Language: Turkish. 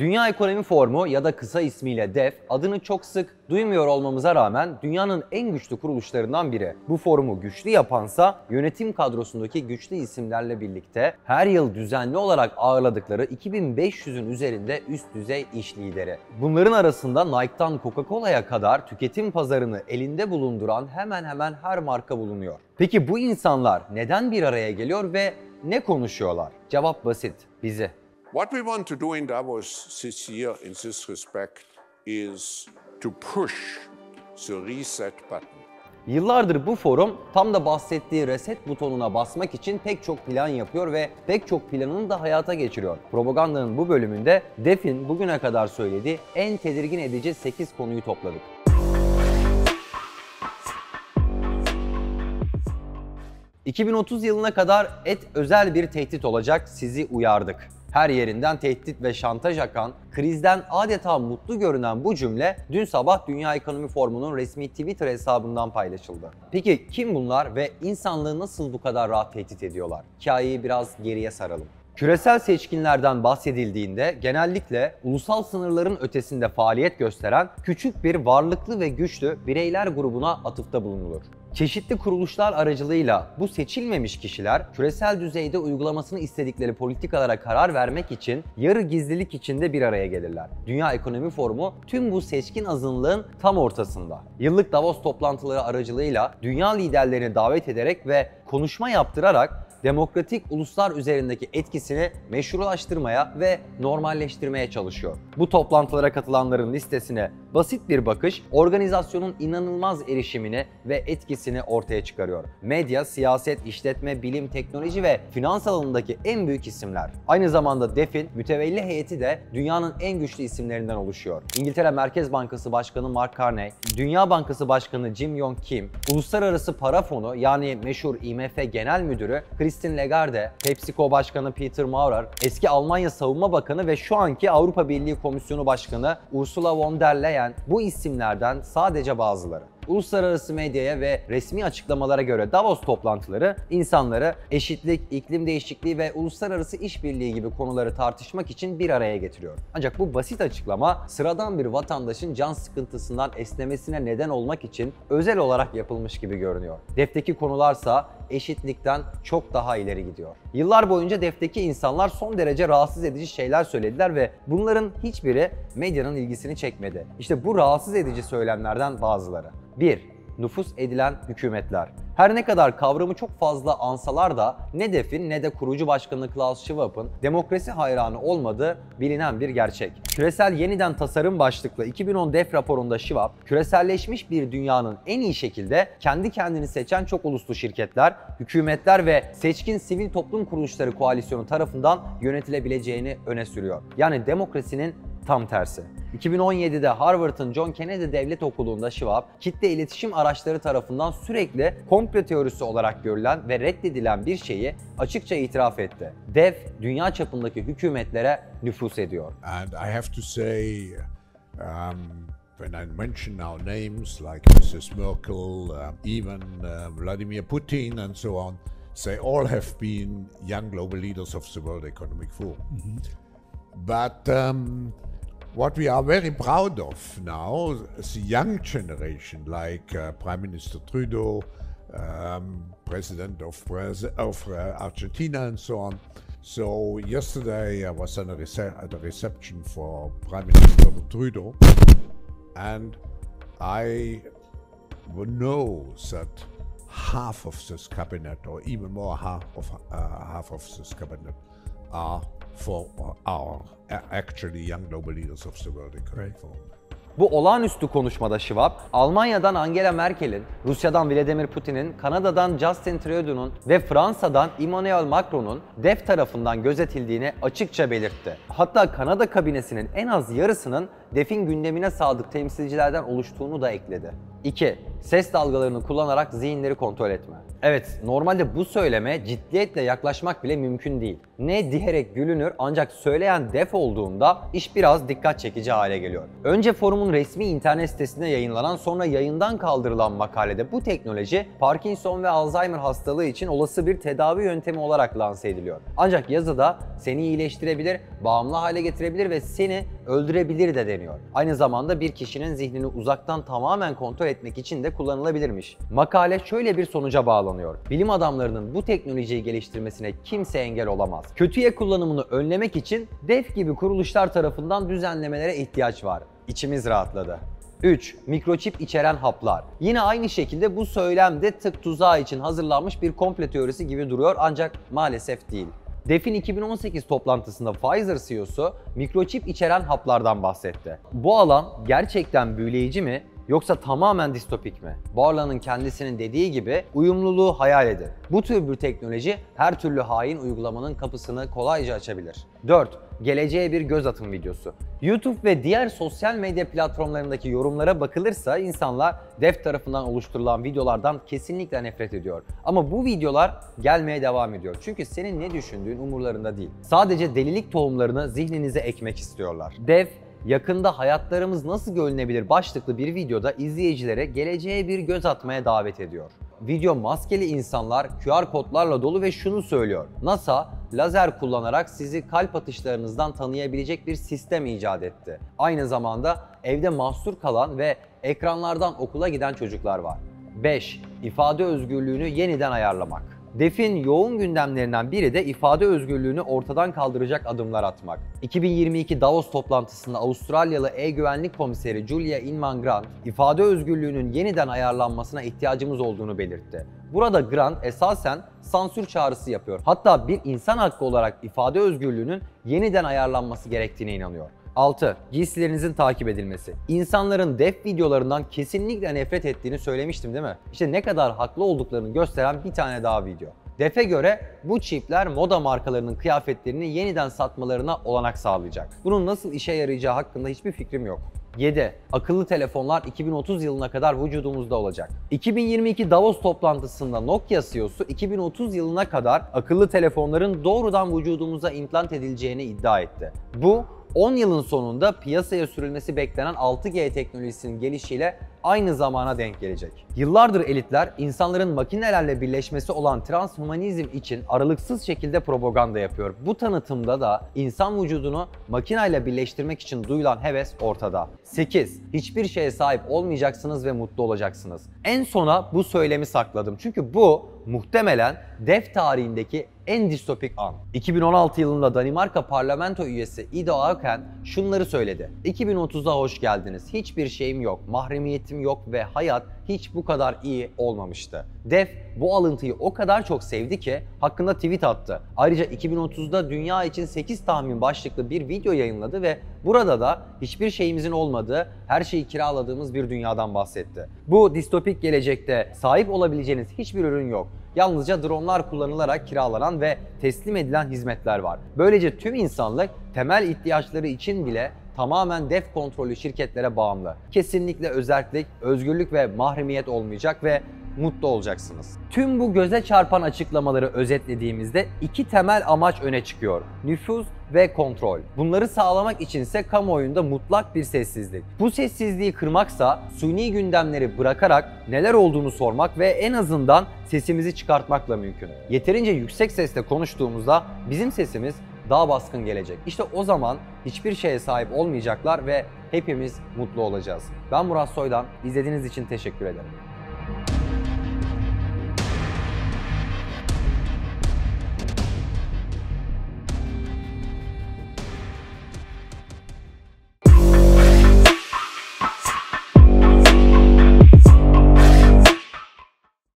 Dünya Ekonomi Forumu ya da kısa ismiyle DEF adını çok sık duymuyor olmamıza rağmen dünyanın en güçlü kuruluşlarından biri. Bu forumu güçlü yapansa yönetim kadrosundaki güçlü isimlerle birlikte her yıl düzenli olarak ağırladıkları 2500'ün üzerinde üst düzey iş lideri. Bunların arasında Nike'tan Coca-Cola'ya kadar tüketim pazarını elinde bulunduran hemen hemen her marka bulunuyor. Peki bu insanlar neden bir araya geliyor ve ne konuşuyorlar? Cevap basit, bizi. What we want to do in Davos this year in this respect is to push the reset button. Yıllardır bu forum tam da bahsettiği reset butonuna basmak için pek çok plan yapıyor ve pek çok planını da hayata geçiriyor. Propagandanın bu bölümünde DEF'in bugüne kadar söylediği en tedirgin edici 8 konuyu topladık. ...2030 yılına kadar et özel bir tehdit olacak, sizi uyardık. Her yerinden tehdit ve şantaj akan, krizden adeta mutlu görünen bu cümle dün sabah Dünya Ekonomi Forumu'nun resmi Twitter hesabından paylaşıldı. Peki kim bunlar ve insanlığı nasıl bu kadar rahat tehdit ediyorlar? Hikayeyi biraz geriye saralım. Küresel seçkinlerden bahsedildiğinde genellikle ulusal sınırların ötesinde faaliyet gösteren küçük bir varlıklı ve güçlü bireyler grubuna atıfta bulunulur. Çeşitli kuruluşlar aracılığıyla bu seçilmemiş kişiler küresel düzeyde uygulamasını istedikleri politikalara karar vermek için yarı gizlilik içinde bir araya gelirler. Dünya Ekonomi Forumu tüm bu seçkin azınlığın tam ortasında. Yıllık Davos toplantıları aracılığıyla dünya liderlerini davet ederek ve konuşma yaptırarak demokratik uluslar üzerindeki etkisini meşrulaştırmaya ve normalleştirmeye çalışıyor. Bu toplantılara katılanların listesine basit bir bakış, organizasyonun inanılmaz erişimini ve etkisini ortaya çıkarıyor. Medya, siyaset, işletme, bilim, teknoloji ve finans alanındaki en büyük isimler. Aynı zamanda DEF'in mütevelli heyeti de dünyanın en güçlü isimlerinden oluşuyor. İngiltere Merkez Bankası Başkanı Mark Carney, Dünya Bankası Başkanı Jim Yong Kim, Uluslararası Para Fonu yani meşhur IMF Genel Müdürü Christine Lagarde, PepsiCo Başkanı Peter Maurer, eski Almanya Savunma Bakanı ve şu anki Avrupa Birliği Komisyonu Başkanı Ursula von der Leyen bu isimlerden sadece bazıları. Uluslararası medyaya ve resmi açıklamalara göre Davos toplantıları insanları eşitlik, iklim değişikliği ve uluslararası işbirliği gibi konuları tartışmak için bir araya getiriyor. Ancak bu basit açıklama sıradan bir vatandaşın can sıkıntısından esnemesine neden olmak için özel olarak yapılmış gibi görünüyor. DEF'teki konularsa eşitlikten çok daha ileri gidiyor. Yıllar boyunca DEF'teki insanlar son derece rahatsız edici şeyler söylediler ve bunların hiçbiri medyanın ilgisini çekmedi. İşte bu rahatsız edici söylemlerden bazıları. 1. Nüfuz edilen hükümetler. Her ne kadar kavramı çok fazla ansalar da ne DEF'in ne de kurucu başkanı Klaus Schwab'ın demokrasi hayranı olmadığı bilinen bir gerçek. Küresel Yeniden Tasarım başlıklı 2010 DEF raporunda Schwab, küreselleşmiş bir dünyanın en iyi şekilde kendi kendini seçen çok uluslu şirketler, hükümetler ve seçkin sivil toplum kuruluşları koalisyonu tarafından yönetilebileceğini öne sürüyor. Yani demokrasinin tam tersi. 2017'de Harvard'ın John Kennedy Devlet Okulu'nda Schwab, kitle iletişim araçları tarafından sürekli komplo teorisi olarak görülen ve reddedilen bir şeyi açıkça itiraf etti. DEF, dünya çapındaki hükümetlere nüfuz ediyor. And I have to say, when I mention now names like Mrs. Merkel, even Vladimir Putin and so on, they all have been young global leaders of the World Economic Forum. But what we are very proud of now, the young generation, like Prime Minister Trudeau, President of Argentina, and so on. So yesterday I was at a reception for Prime Minister Trudeau, and I know that half of this cabinet, or even more half of this cabinet, are for our actually young global leaders of the World Economic Forum. Bu olağanüstü konuşmada Schwab, Almanya'dan Angela Merkel'in, Rusya'dan Vladimir Putin'in, Kanada'dan Justin Trudeau'nun ve Fransa'dan Emmanuel Macron'un DEF tarafından gözetildiğini açıkça belirtti. Hatta Kanada kabinesinin en az yarısının DEF'in gündemine sadık temsilcilerden oluştuğunu da ekledi. 2. Ses dalgalarını kullanarak zihinleri kontrol etme. Evet, normalde bu söyleme ciddiyetle yaklaşmak bile mümkün değil. Ne diyerek gülünür, ancak söyleyen def olduğunda iş biraz dikkat çekici hale geliyor. Önce forumun resmi internet sitesinde yayınlanan, sonra yayından kaldırılan makalede bu teknoloji Parkinson ve Alzheimer hastalığı için olası bir tedavi yöntemi olarak lanse ediliyor. Ancak yazıda seni iyileştirebilir, bağımlı hale getirebilir ve seni öldürebilir de deniyor. Aynı zamanda bir kişinin zihnini uzaktan tamamen kontrol etmek için de kullanılabilirmiş. Makale şöyle bir sonuca bağlanıyor. Bilim adamlarının bu teknolojiyi geliştirmesine kimse engel olamaz. Kötüye kullanımını önlemek için DEF gibi kuruluşlar tarafından düzenlemelere ihtiyaç var. İçimiz rahatladı. 3. Mikroçip içeren haplar. Yine aynı şekilde bu söylem de tık tuzağı için hazırlanmış bir komplo teorisi gibi duruyor, ancak maalesef değil. DEF'in 2018 toplantısında Pfizer CEO'su mikroçip içeren haplardan bahsetti. Bu alan gerçekten büyüleyici mi? Yoksa tamamen distopik mi? Borland'ın kendisinin dediği gibi uyumluluğu hayal edin. Bu tür bir teknoloji her türlü hain uygulamanın kapısını kolayca açabilir. 4. Geleceğe bir göz atın videosu. YouTube ve diğer sosyal medya platformlarındaki yorumlara bakılırsa insanlar DEF tarafından oluşturulan videolardan kesinlikle nefret ediyor. Ama bu videolar gelmeye devam ediyor. Çünkü senin ne düşündüğün umurlarında değil. Sadece delilik tohumlarını zihninize ekmek istiyorlar. DEF, yakında hayatlarımız nasıl görünebilir başlıklı bir videoda izleyicilere geleceğe bir göz atmaya davet ediyor. Video maskeli insanlar, QR kodlarla dolu ve şunu söylüyor: NASA, lazer kullanarak sizi kalp atışlarınızdan tanıyabilecek bir sistem icat etti. Aynı zamanda evde mahsur kalan ve ekranlardan okula giden çocuklar var. 5. İfade özgürlüğünü yeniden ayarlamak. DEF'in yoğun gündemlerinden biri de ifade özgürlüğünü ortadan kaldıracak adımlar atmak. 2022 Davos toplantısında Avustralyalı e-güvenlik komiseri Julia Inman-Grant, ifade özgürlüğünün yeniden ayarlanmasına ihtiyacımız olduğunu belirtti. Burada Grant esasen sansür çağrısı yapıyor. Hatta bir insan hakkı olarak ifade özgürlüğünün yeniden ayarlanması gerektiğine inanıyor. 6. Giysilerinizin takip edilmesi. İnsanların DEF videolarından kesinlikle nefret ettiğini söylemiştim değil mi? İşte ne kadar haklı olduklarını gösteren bir tane daha video. DEF'e göre bu çipler moda markalarının kıyafetlerini yeniden satmalarına olanak sağlayacak. Bunun nasıl işe yarayacağı hakkında hiçbir fikrim yok. 7. Akıllı telefonlar 2030 yılına kadar vücudumuzda olacak. 2022 Davos toplantısında Nokia CEO'su 2030 yılına kadar akıllı telefonların doğrudan vücudumuza implant edileceğini iddia etti. Bu 10 yılın sonunda piyasaya sürülmesi beklenen 6G teknolojisinin gelişiyle aynı zamana denk gelecek. Yıllardır elitler insanların makinelerle birleşmesi olan transhumanizm için aralıksız şekilde propaganda yapıyor. Bu tanıtımda da insan vücudunu makineyle birleştirmek için duyulan heves ortada. 8. Hiçbir şeye sahip olmayacaksınız ve mutlu olacaksınız. En sona bu söylemi sakladım çünkü bu muhtemelen DEF tarihindeki en distopik an. 2016 yılında Danimarka parlamento üyesi Ida Auken şunları söyledi: 2030'a hoş geldiniz. Hiçbir şeyim yok, mahremiyetim yok ve hayat hiç bu kadar iyi olmamıştı. DEF bu alıntıyı o kadar çok sevdi ki hakkında tweet attı. Ayrıca 2030'da dünya için 8 tahmin başlıklı bir video yayınladı ve burada da hiçbir şeyimizin olmadığı, her şeyi kiraladığımız bir dünyadan bahsetti. Bu distopik gelecekte sahip olabileceğiniz hiçbir ürün yok. Yalnızca dronlar kullanılarak kiralanan ve teslim edilen hizmetler var. Böylece tüm insanlık temel ihtiyaçları için bile tamamen DEF kontrollü şirketlere bağımlı. Kesinlikle özerklik, özgürlük ve mahremiyet olmayacak ve mutlu olacaksınız. Tüm bu göze çarpan açıklamaları özetlediğimizde iki temel amaç öne çıkıyor: nüfuz ve kontrol. Bunları sağlamak içinse kamuoyunda mutlak bir sessizlik. Bu sessizliği kırmaksa suni gündemleri bırakarak neler olduğunu sormak ve en azından sesimizi çıkartmakla mümkün. Yeterince yüksek sesle konuştuğumuzda bizim sesimiz daha baskın gelecek. İşte o zaman hiçbir şeye sahip olmayacaklar ve hepimiz mutlu olacağız. Ben Murat Soydan, izlediğiniz için teşekkür ederim.